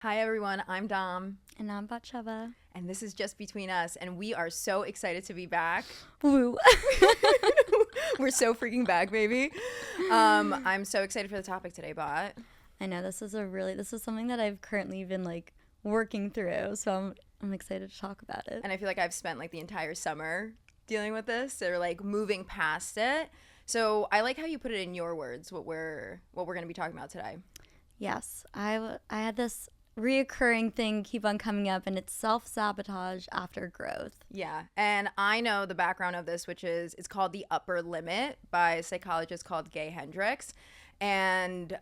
Hi everyone, I'm Dom. And I'm Batsheva. And this is Just Between Us, and we are so excited to be back. Woo. We're so freaking back, baby. I'm so excited for the topic today, Bot. I know this is something that I've currently been working through, so I'm excited to talk about it. And I feel like I've spent the entire summer dealing with this or moving past it. So I like how you put it in your words, what we're going to be talking about today. Yes, I had this reoccurring thing keep on coming up, and it's self-sabotage after growth. Yeah, and I know the background of this, which is it's called The Upper Limit by a psychologist called Gay Hendricks. And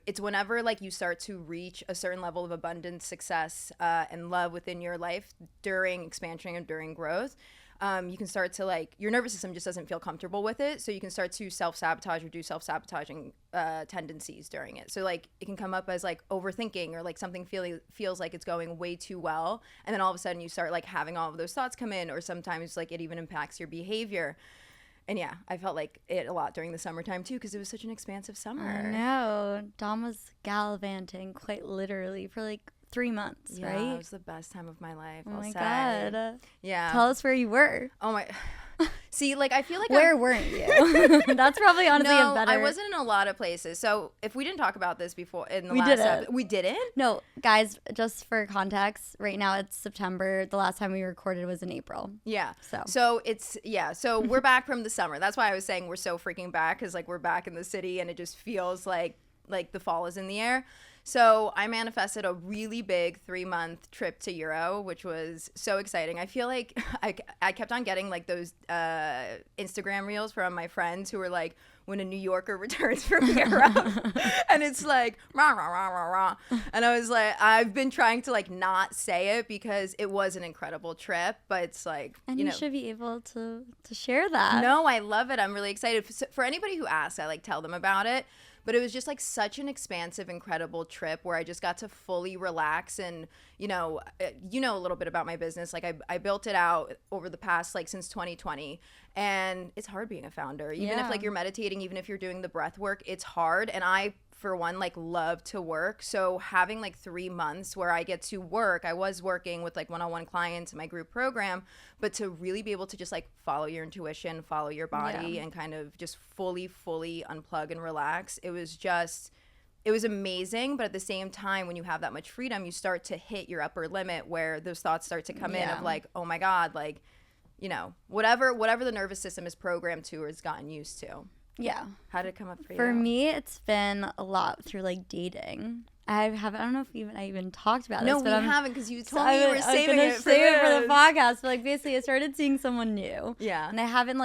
it's whenever you start to reach a certain level of abundance, success, and love within your life during expansion and during growth. You can start to your nervous system just doesn't feel comfortable with it, so you can start to self-sabotage or do self-sabotaging tendencies during it. So it can come up as overthinking or something feels like it's going way too well, and then all of a sudden you start having all of those thoughts come in, or sometimes it even impacts your behavior. And yeah, I felt it a lot during the summertime too, because it was such an expansive summer. I know. Dom was gallivanting quite literally for 3 months, right? Yeah, it was the best time of my life. Oh my God. Yeah. Tell us where you were. Oh my. See, I feel like where weren't you? That's probably honestly a better. I wasn't in a lot of places. So if we didn't talk about this before in the we last didn't. episode, we didn't? No, guys, just for context, right now it's September. The last time we recorded was in April. Yeah. So so we're back from the summer. That's why I was saying we're so freaking back, because we're back in the city and it just feels like the fall is in the air. So I manifested a really big 3-month trip to Euro, which was so exciting. I feel like I kept on getting those Instagram reels from my friends who were when a New Yorker returns from Europe. And it's rah, rah, rah, rah, rah. And I was I've been trying to not say it because it was an incredible trip, but it's and you should be able to share that. No, I love it. I'm really excited. For anybody who asks, I tell them about it. But it was just such an expansive, incredible trip where I just got to fully relax. And, you know a little bit about my business. I built it out over the past, since 2020. And it's hard being a founder. Even if you're meditating, even if you're doing the breath work, it's hard. And I, for one, love to work. So having 3 months where I get to work, I was working with one-on-one clients in my group program, but to really be able to just follow your intuition, follow your body, and kind of just fully unplug and relax. It was amazing. But at the same time, when you have that much freedom, you start to hit your upper limit where those thoughts start to come in of oh my God, whatever the nervous system is programmed to or has gotten used to. Yeah. How did it come up for you? For me, it's been a lot through dating. I don't know if I even talked about this. No, we haven't, because you told me you were saving it for the podcast. But basically, I started seeing someone new. Yeah. And I haven't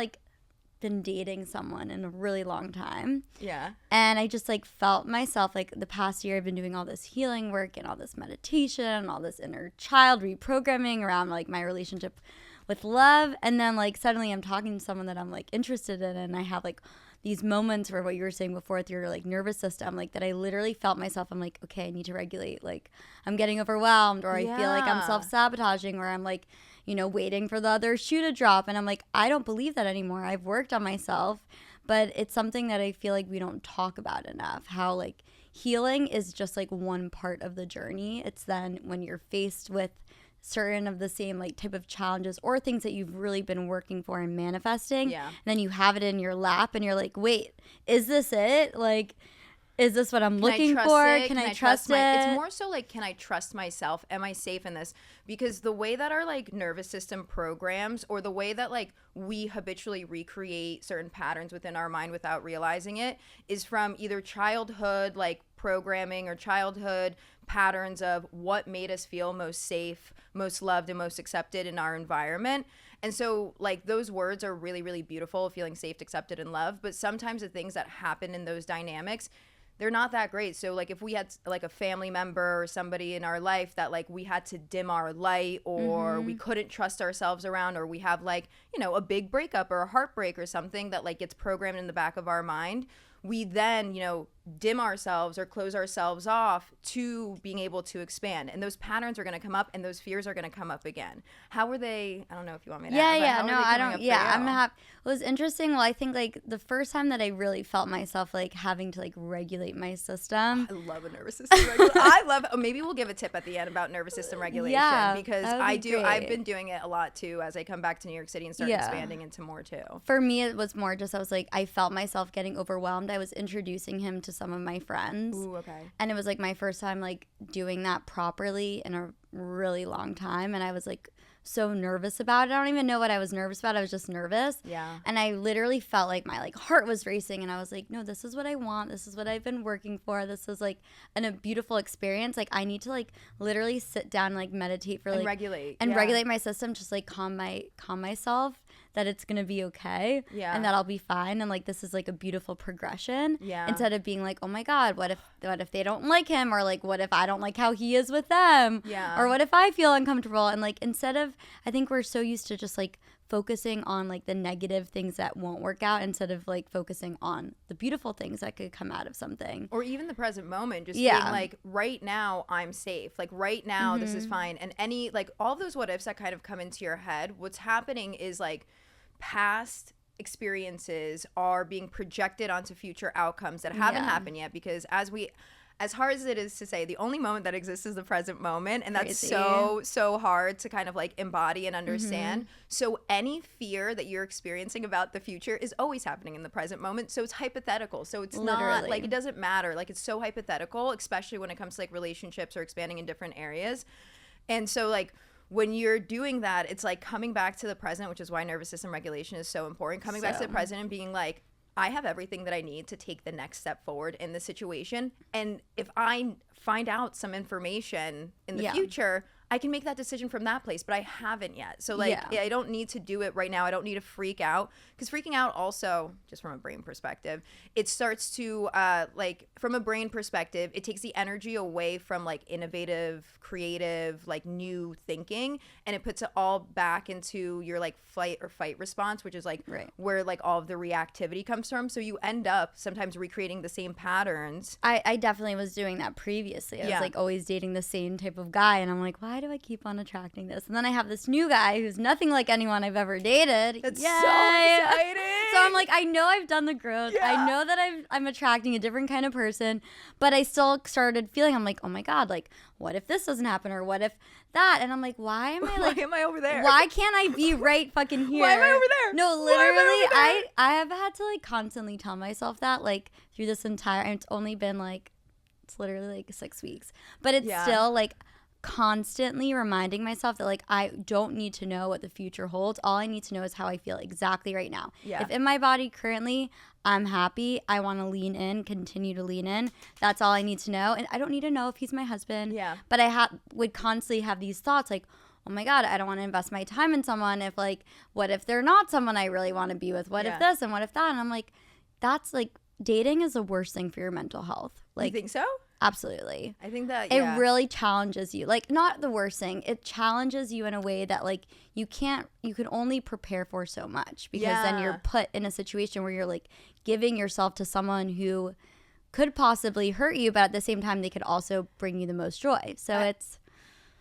been dating someone in a really long time. Yeah. And I just felt myself the past year I've been doing all this healing work and all this meditation and all this inner child reprogramming around my relationship with love. And then suddenly I'm talking to someone that I'm interested in, and I have these moments where what you were saying before with your nervous system, that I literally felt myself, I'm okay, I need to regulate, I'm getting overwhelmed, or I feel I'm self-sabotaging, or I'm waiting for the other shoe to drop, and I'm I don't believe that anymore. I've worked on myself, but it's something that I feel we don't talk about enough, how healing is just one part of the journey. It's then when you're faced with certain of the same type of challenges or things that you've really been working for and manifesting, and then you have it in your lap and you're wait, is this it? Is this what I'm looking for? Can I trust it? It's more so can I trust myself? Am I safe in this? Because the way that our nervous system programs, or the way that we habitually recreate certain patterns within our mind without realizing it, is from either childhood programming or childhood patterns of what made us feel most safe, most loved, and most accepted in our environment. And so those words are really, really beautiful, feeling safe, accepted, and loved. But sometimes the things that happen in those dynamics, they're not that great. So if we had a family member or somebody in our life that we had to dim our light, or we couldn't trust ourselves around, or we have a big breakup or a heartbreak or something that gets programmed in the back of our mind, we then dim ourselves or close ourselves off to being able to expand. And those patterns are going to come up and those fears are going to come up again. How were they? I don't know if you want me to add, no, I don't. Yeah, I'm happy. It was interesting. Well, I think like the first time that I really felt myself like having to like regulate my system. I love a nervous system regulation. I love, maybe we'll give a tip at the end about nervous system regulation, because I've been doing it a lot too as I come back to New York City and start expanding into more too. For me, it was more just, I was like, I felt myself getting overwhelmed. I was introducing him to some of my friends. Ooh, okay. And it was like my first time like doing that properly in a really long time. And I was like so nervous about it. I don't even know what I was nervous about. I was just nervous. Yeah. And I literally felt like my like heart was racing. And I was like, no, this is what I want. This is what I've been working for. This is like a beautiful experience. Like I need to like literally sit down and like meditate for like and regulate my system, just like calm myself, that it's gonna be okay, and that I'll be fine, and like this is like a beautiful progression, instead of being like, oh my god, what if they don't like him, or like what if I don't like how he is with them, or what if I feel uncomfortable, and like instead of, I think we're so used to just like focusing on like the negative things that won't work out instead of like focusing on the beautiful things that could come out of something, or even the present moment, just being like, right now I'm safe, like right now this is fine. And any like all those what ifs that kind of come into your head, what's happening is like past experiences are being projected onto future outcomes that haven't happened yet, because as hard as it is to say, the only moment that exists is the present moment, and that's so hard to kind of like embody and understand. So any fear that you're experiencing about the future is always happening in the present moment, so it's hypothetical. So it's not like, it doesn't matter, like it's so hypothetical, especially when it comes to like relationships or expanding in different areas. And so like when you're doing that, it's like coming back to the present, which is why nervous system regulation is so important. Coming back to the present and being like, I have everything that I need to take the next step forward in the situation. And if I find out some information in the future, I can make that decision from that place, but I haven't yet. So like, I don't need to do it right now. I don't need to freak out, because freaking out also, just from a brain perspective, it starts to like from a brain perspective, it takes the energy away from like innovative, creative, like new thinking, and it puts it all back into your like flight or fight response, which is like where like all of the reactivity comes from. So you end up sometimes recreating the same patterns. I definitely was doing that previously. I was like always dating the same type of guy, and I'm like, why do I keep on attracting this? And then I have this new guy who's nothing like anyone I've ever dated. That's so exciting. So I'm like, I know I've done the growth. I know that I'm attracting a different kind of person, but I still started feeling, I'm like, oh my God, like, what if this doesn't happen, or what if that? And I'm like, why am I like, why am I over there? Why can't I be right fucking here? Why am I over there? No, literally, I have had to like constantly tell myself that, like through this entire, it's only been like, it's literally like 6 weeks, but it's still like constantly reminding myself that like I don't need to know what the future holds. All I need to know is how I feel exactly right now. If in my body currently I'm happy, I want to lean in, continue to lean in. That's all I need to know. And I don't need to know if he's my husband. But I would constantly have these thoughts like, oh my God, I don't want to invest my time in someone if like, what if they're not someone I really want to be with? What if this and what if that? And I'm like, that's like, dating is the worst thing for your mental health. Like, you think so? Absolutely. I think that it really challenges you. Like, not the worst thing. It challenges you in a way that like you can only prepare for so much, because then you're put in a situation where you're like giving yourself to someone who could possibly hurt you, but at the same time they could also bring you the most joy. So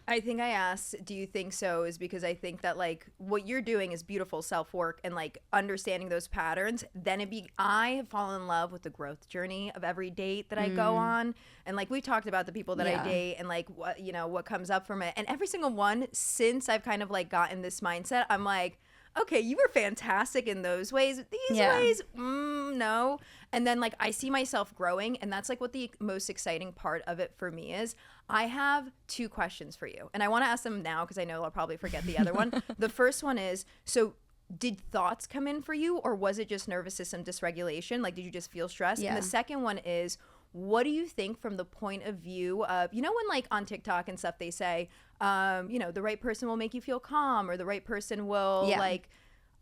I think I asked, do you think so, is because I think that like what you're doing is beautiful self-work and like understanding those patterns. Then I have fallen in love with the growth journey of every date that I go on. And like we talked about the people that I date and like what comes up from it. And every single one, since I've kind of like gotten this mindset, I'm like, okay, you were fantastic in those ways. These ways, no. And then like I see myself growing, and that's like what the most exciting part of it for me is. I have 2 questions for you, and I want to ask them now because I know I'll probably forget the other one. The first one is, so did thoughts come in for you, or was it just nervous system dysregulation? Like, did you just feel stressed? And the second one is, what do you think from the point of view of, when like on TikTok and stuff they say, the right person will make you feel calm, or the right person will like,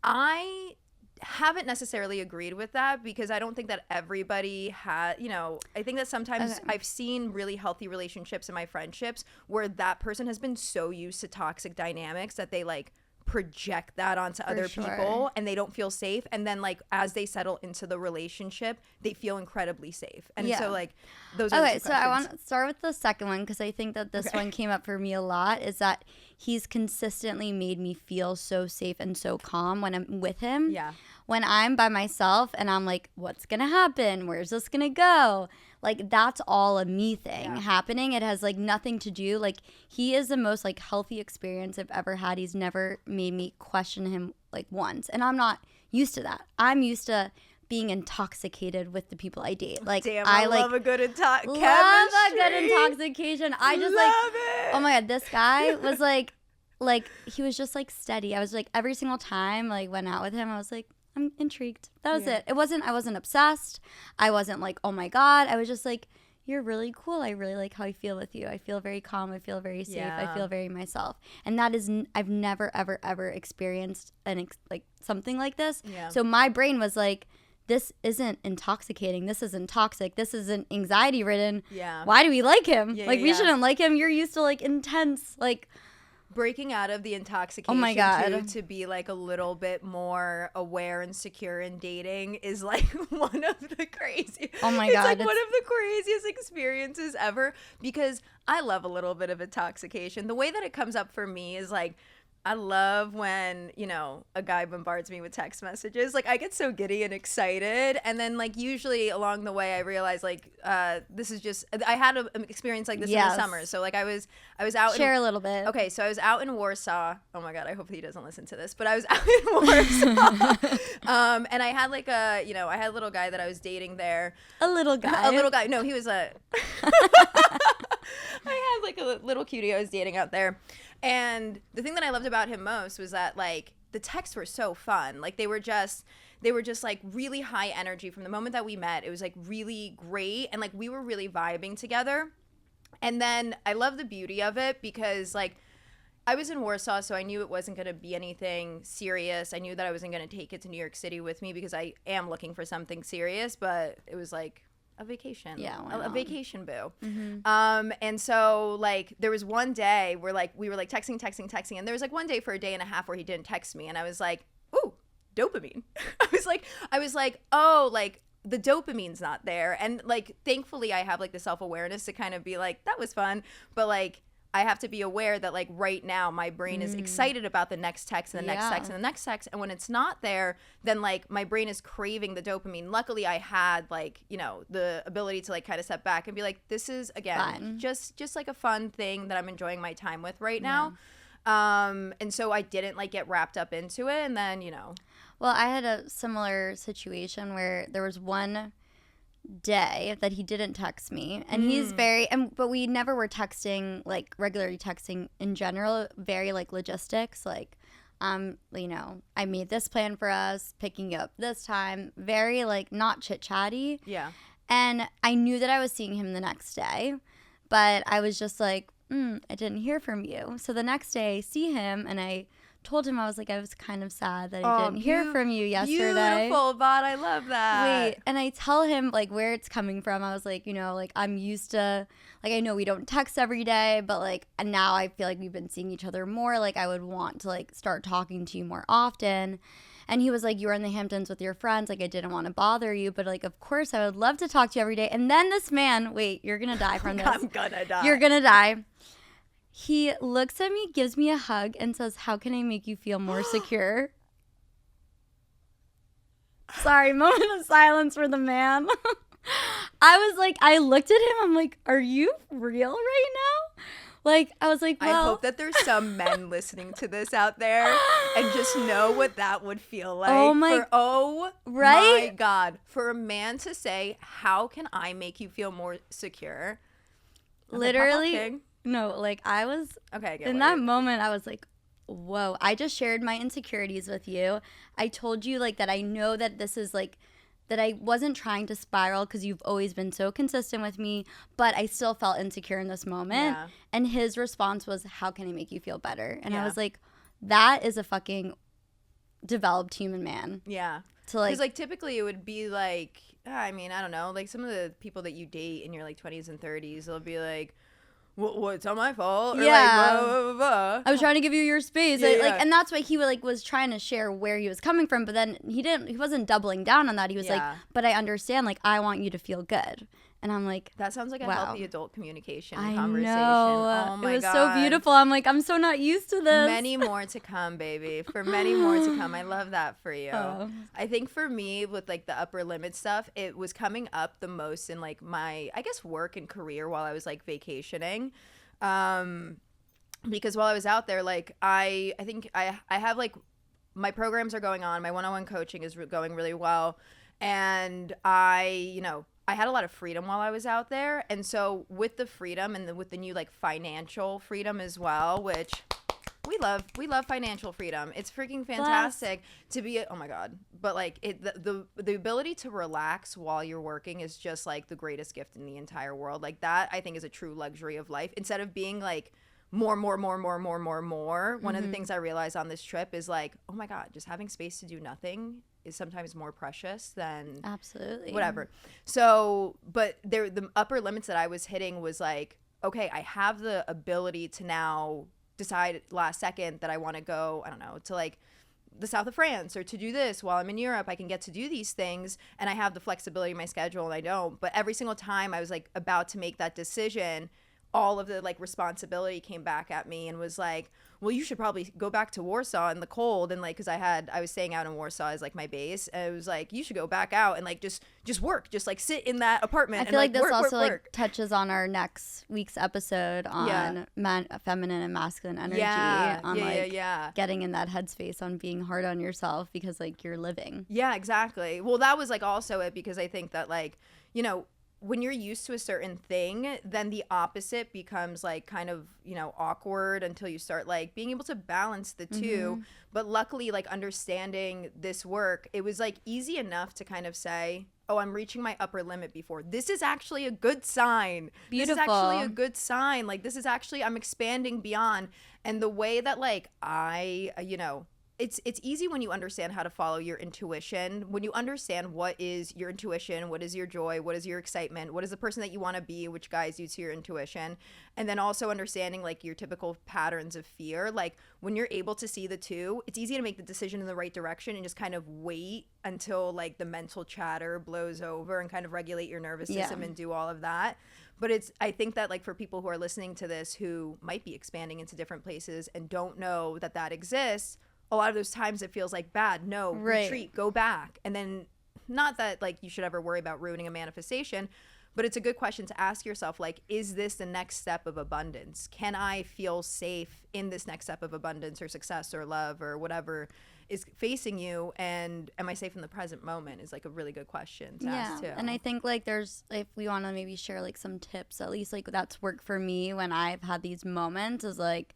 I haven't necessarily agreed with that, because I don't think that everybody has, I think that sometimes I've seen really healthy relationships in my friendships where that person has been so used to toxic dynamics that they like project that onto other sure. people, and they don't feel safe, and then like as they settle into the relationship they feel incredibly safe. And so like those are okay, the two so I questions. want to start with the second one because I think that this one came up for me a lot, is that he's consistently made me feel so safe and so calm when I'm with him. Yeah. When I'm by myself and I'm like, what's gonna happen, where's this gonna go, like that's all a me thing happening. It has like nothing to do, like he is the most like healthy experience I've ever had. He's never made me question him like once, and I'm not used to that. I'm used to being intoxicated with the people I date. Like Damn, I love a good love a good intoxication. I just love like it. oh my god, this guy was like he was just like steady. I was like every single time like went out with him I was like, I'm intrigued. That was it. I wasn't obsessed. I wasn't like, oh my God. I was just like, you're really cool. I really like how I feel with you. I feel very calm. I feel very safe. I feel very myself. And that is, I've never, ever, ever experienced like something like this. Yeah. So my brain was like, this isn't intoxicating. This isn't toxic. This isn't anxiety ridden. Yeah. Why do we like him? We shouldn't like him. You're used to like intense, like, breaking out of the intoxication to be like a little bit more aware and secure in dating is like one of the craziest. Oh my God. It's like one of the craziest experiences ever, because I love a little bit of intoxication. The way that it comes up for me is like, I love when, you know, a guy bombards me with text messages. Like, I get so giddy and excited. And then, like, usually along the way, I realize, like, this is just, I had an experience like this in the summer. So, like, I was out. Share a little bit. Okay, so I was out in Warsaw. Oh, my God, I hope he doesn't listen to this. But I was out in Warsaw. And I had, like, I had a little guy that I was dating there. A little guy. No, he was I had, like, a little cutie I was dating out there. And the thing that I loved about him most was that, like, the texts were so fun. Like, they were just like really high energy from the moment that we met. It was like really great, and like we were really vibing together. And then I love the beauty of it because, like, I was in Warsaw, so I knew it wasn't going to be anything serious. I knew that I wasn't going to take it to New York City with me because I am looking for something serious, but it was like a vacation. Yeah, a vacation boo. Mm-hmm. And so, like, there was one day where, like, we were like texting, and there was like one day for a day and a half where he didn't text me, and I was like, ooh, dopamine. I was like, oh, like, the dopamine's not there. And, like, thankfully I have like the self-awareness to kind of be like, that was fun, but like I have to be aware that, like, right now my brain is excited about the next text and the next text and the next text. And when it's not there, then, like, my brain is craving the dopamine. Luckily, I had, like, you know, the ability to, like, kind of step back and be like, this is, again, just like a fun thing that I'm enjoying my time with right now. And so I didn't, like, get wrapped up into it. And then, you know. Well, I had a similar situation where there was one day that he didn't text me, and he's but we never were texting, like, regularly texting in general, very like logistics, like, you know, I made this plan for us, picking up this time, very like not chit-chatty. Yeah. And I knew that I was seeing him the next day, but I was just like, I didn't hear from you. So the next day I see him, and I told him, I was like, I was kind of sad that I didn't hear from you yesterday. Beautiful, Bot. I love that. Wait, and I tell him, like, where it's coming from. I was like, you know, like, I'm used to, like, I know we don't text every day, but, like, and now I feel like we've been seeing each other more. Like, I would want to, like, start talking to you more often. And he was like, you were in the Hamptons with your friends. Like, I didn't want to bother you, but, like, of course I would love to talk to you every day. And then this man, wait, you're going to die from this. I'm going to die. You're going to die. He looks at me, gives me a hug, and says, how can I make you feel more secure? Sorry, moment of silence for the man. I was like, I looked at him, I'm like, are you real right now? Like, I was like, well. I hope that there's some men listening to this out there and just know what that would feel like. My God. For a man to say, how can I make you feel more secure? Literally. No, like, I was, in that moment, I was like, whoa, I just shared my insecurities with you. I told you, like, that I know that this is, like, that I wasn't trying to spiral because you've always been so consistent with me, but I still felt insecure in this moment. Yeah. And his response was, how can I make you feel better? And I was like, that is a fucking developed human man. Yeah. Because, like, typically it would be, like, I mean, I don't know, like, some of the people that you date in your, like, 20s and 30s, they'll be like, well, it's not my fault. Or Yeah. like, blah, blah, blah. I was trying to give you your space. Yeah, yeah. And that's why he was trying to share where he was coming from, but then he wasn't doubling down on that. He was like, Yeah. but I understand, like, I want you to feel good. And I'm like, That sounds like a wow. healthy adult communication I conversation. know. Oh my it was God. so beautiful. I'm like, I'm so not used to this. Many more to come, baby. For many more to come. I love that for you. Oh. I think for me, with like the upper limit stuff, it was coming up the most in like my, I guess, work and career while I was like vacationing. Because while I was out there, like I think I have like my programs are going on. My one-on-one coaching is going really well. And I had a lot of freedom while I was out there. And so with the freedom and with the new like financial freedom as well, which we love financial freedom. It's freaking fantastic to be, oh my God. But like the ability to relax while you're working is just like the greatest gift in the entire world. Like that I think is a true luxury of life. Instead of being like more. One of the things I realized on this trip is like, oh my God, just having space to do nothing is sometimes more precious than Absolutely whatever. So, but the upper limits that I was hitting was like, okay, I have the ability to now decide last second that I want to go, I don't know, to like the south of France or to do this while I'm in Europe. I can get to do these things and I have the flexibility in my schedule and I don't. But every single time I was like about to make that decision, all of the like responsibility came back at me and was like, well, you should probably go back to Warsaw in the cold. And like, cause I was staying out in Warsaw as like my base. And it was like, you should go back out and like, just work, just like sit in that apartment. I feel like this work, also work. like touches on our next week's episode on feminine and masculine energy. Getting in that headspace on being hard on yourself because like you're living. Yeah, exactly. Well, that was like also it because I think that like, when you're used to a certain thing, then the opposite becomes like kind of, awkward until you start like being able to balance the two. Mm-hmm. But luckily, like understanding this work, it was like easy enough to kind of say, oh, I'm reaching my upper limit before. This is actually a good sign. Beautiful. This is actually a good sign. Like this is actually, I'm expanding beyond. And the way that like it's easy when you understand how to follow your intuition. When you understand what is your intuition, what is your joy, what is your excitement, what is the person that you want to be, which guides you to your intuition. And then also understanding like your typical patterns of fear. Like when you're able to see the two, it's easy to make the decision in the right direction and just kind of wait until like the mental chatter blows over and kind of regulate your nervous system and do all of that. But I think that like for people who are listening to this who might be expanding into different places and don't know that that exists, a lot of those times it feels like bad. No, retreat, go back. And then not that like you should ever worry about ruining a manifestation, but it's a good question to ask yourself, like, is this the next step of abundance? Can I feel safe in this next step of abundance or success or love or whatever is facing you? And am I safe in the present moment is like a really good question to ask too. And I think like if we want to maybe share like some tips, at least like that's worked for me when I've had these moments is like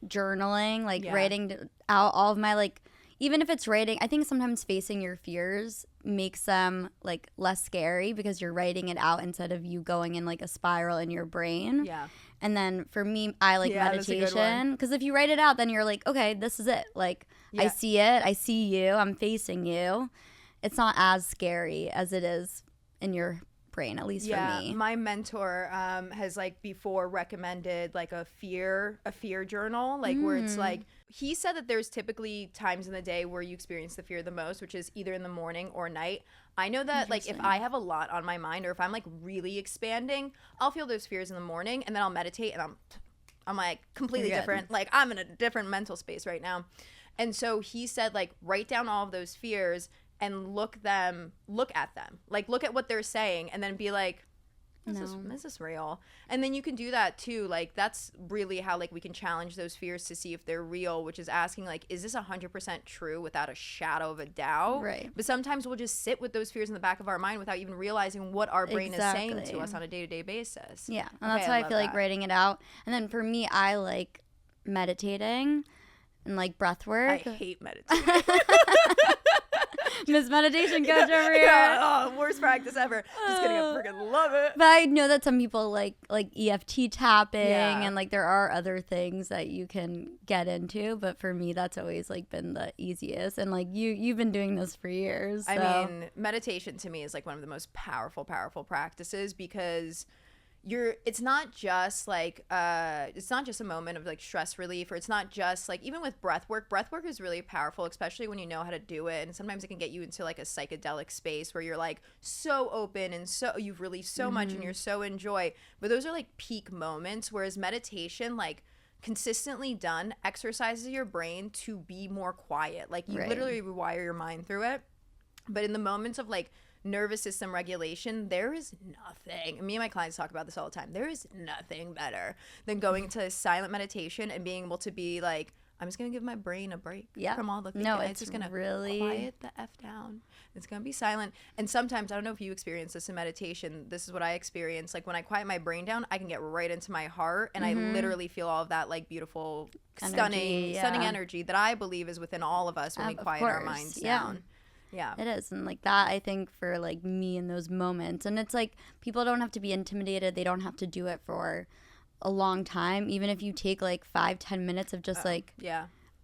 journaling, like writing out all of my like, even if it's writing, I think sometimes facing your fears makes them like less scary because you're writing it out instead of you going in like a spiral in your brain. Yeah. And then for me, I like meditation because if you write it out, then you're like, okay, this is it. Like I see it, I see you, I'm facing you. It's not as scary as it is in your brain, at least for me. My mentor has like before recommended like a fear journal, like where it's like, he said that there's typically times in the day where you experience the fear the most, which is either in the morning or night. I know that like if I have a lot on my mind or if I'm like really expanding, I'll feel those fears in the morning and then I'll meditate and I'm like completely different. Like I'm in a different mental space right now. And so he said like write down all of those fears and look at them, like look at what they're saying and then be like, is this real? And then you can do that too. Like that's really how like we can challenge those fears to see if they're real, which is asking like, is this 100% true without a shadow of a doubt? Right. But sometimes we'll just sit with those fears in the back of our mind without even realizing what our brain is saying to us on a day-to-day basis. Yeah. And that's why I feel like writing it out. And then for me, I like meditating and like breath work. I hate meditating. Miss Meditation Coach over here. Worst practice ever. Just kidding. I freaking love it. But I know that some people like EFT tapping and like there are other things that you can get into. But for me, that's always like been the easiest. And like you've been doing this for years. So. I mean, meditation to me is like one of the most powerful practices because it's not just like it's not just a moment of like stress relief, or it's not just like, even with breath work is really powerful, especially when you know how to do it. And sometimes it can get you into like a psychedelic space where you're like so open and so you've released so much and you're so in joy. But those are like peak moments, whereas meditation, like consistently done, exercises your brain to be more quiet. Like you literally rewire your mind through it. But in the moments of like nervous system regulation, there is nothing. Me and my clients talk about this all the time. There is nothing better than going to silent meditation and being able to be like, I'm just gonna give my brain a break from all the thinking. No, it's just gonna really quiet the F down. It's gonna be silent. And sometimes, I don't know if you experience this in meditation, this is what I experience. Like when I quiet my brain down, I can get right into my heart, and I literally feel all of that like beautiful, stunning energy that I believe is within all of us when we quiet our minds down. Yeah. It is. And like that, I think, for like me in those moments. And it's like, people don't have to be intimidated. They don't have to do it for a long time. Even if you take like 5-10 minutes of just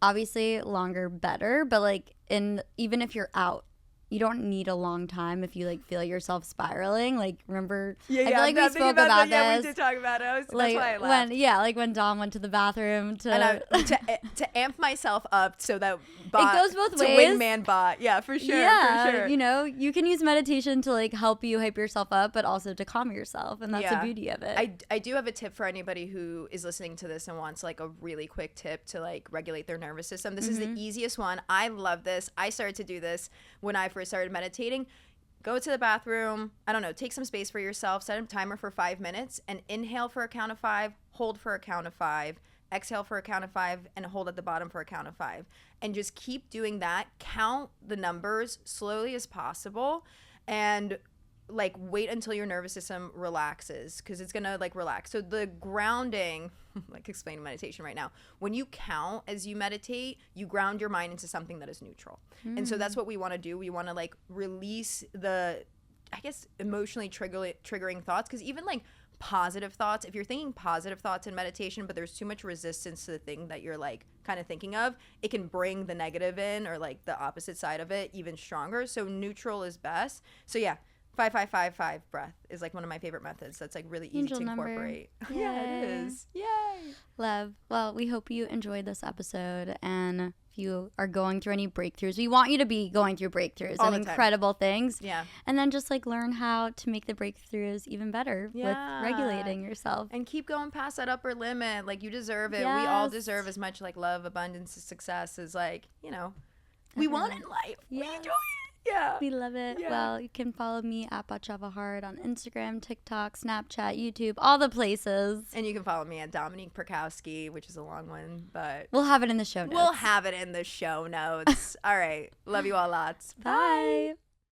obviously longer better, but like even if you're out, you don't need a long time if you like feel yourself spiraling. Like, remember, I feel like we spoke about this. Yeah, we did talk about it. That's why I laughed. Like when Dom went to the bathroom to amp myself up so that it goes both ways. To wingman bot. Yeah, for sure. Yeah, for sure. You know, you can use meditation to like help you hype yourself up, but also to calm yourself, and that's the beauty of it. I do have a tip for anybody who is listening to this and wants like a really quick tip to like regulate their nervous system. This is the easiest one. I love this. I started to do this when I first started meditating. Go to the bathroom, I don't know, take some space for yourself, set a timer for 5 minutes, and inhale for a count of 5, hold for a count of 5, exhale for a count of 5, and hold at the bottom for a count of 5. And just keep doing that. Count the numbers slowly as possible, and like wait until your nervous system relaxes, because it's gonna like relax. So the grounding, like explaining meditation right now, when you count as you meditate, you ground your mind into something that is neutral. And so that's what we want to do. We want to like release the, I guess, emotionally triggering thoughts, because even like positive thoughts, if you're thinking positive thoughts in meditation but there's too much resistance to the thing that you're like kind of thinking of, it can bring the negative in, or like the opposite side of it even stronger. So neutral is best. So yeah, 5-5-5-5 breath is like one of my favorite methods. That's like really easy Angel to incorporate. Yeah, it is. Yay. Love. Well, we hope you enjoyed this episode, and if you are going through any breakthroughs, we want you to be going through breakthroughs and incredible things. Yeah. And then just like learn how to make the breakthroughs even better with regulating yourself. And keep going past that upper limit. Like, you deserve it. We all deserve as much like love, abundance, success as like, you know, we want in life. We enjoy it. Yeah. We love it. Yeah. Well, you can follow me at Bachavahard on Instagram, TikTok, Snapchat, YouTube, all the places. And you can follow me at Dominique Perkowski, which is a long one, but we'll have it in the show notes. All right. Love you all lots. Bye.